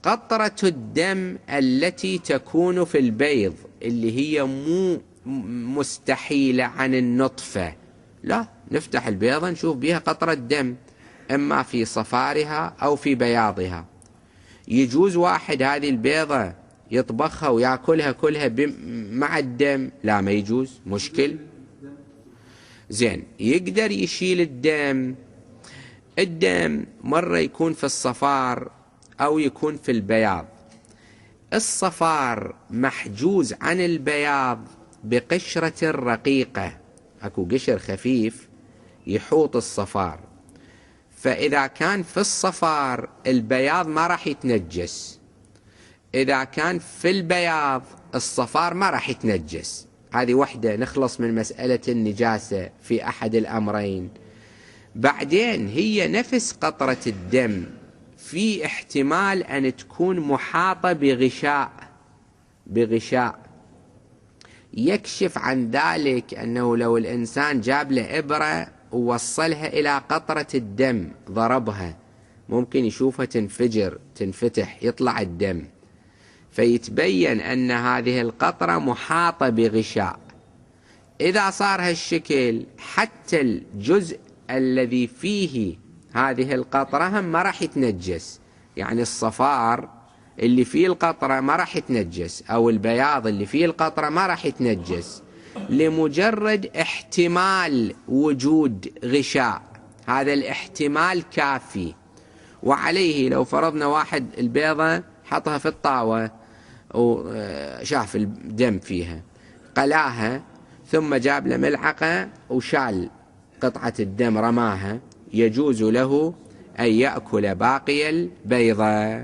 قطرة الدم التي تكون في البيض اللي هي مو مستحيلة عن النطفة، لا، نفتح البيضة نشوف بها قطرة دم، إما في صفارها أو في بياضها. يجوز واحد هذه البيضة يطبخها ويأكلها كلها مع الدم؟ لا، ما يجوز، مشكل. زين، يقدر يشيل الدم. الدم مرة يكون في الصفار أو يكون في البياض. الصفار محجوز عن البياض بقشرة رقيقة، أكو قشر خفيف يحوط الصفار، فإذا كان في الصفار البياض ما راح يتنجس، إذا كان في البياض الصفار ما راح يتنجس. هذه وحدة، نخلص من مسألة النجاسة في أحد الأمرين. بعدين هي نفس قطرة الدم في احتمال أن تكون محاطة بغشاء يكشف عن ذلك، أنه لو الإنسان جاب له إبرة ووصلها إلى قطرة الدم ضربها ممكن يشوفها تنفتح يطلع الدم، فيتبين أن هذه القطرة محاطة بغشاء. إذا صار هالشكل حتى الجزء الذي فيه هذه القطرة هم ما راح يتنجس، يعني الصفار اللي فيه القطرة ما راح يتنجس، أو البياض اللي فيه القطرة ما راح يتنجس، لمجرد احتمال وجود غشاء. هذا الاحتمال كافي. وعليه لو فرضنا واحد البيضة حطها في الطاوة وشاف الدم فيها، قلاها ثم جاب له ملعقة وشال قطعة الدم رماها، يجوز له أن يأكل باقي البيضة.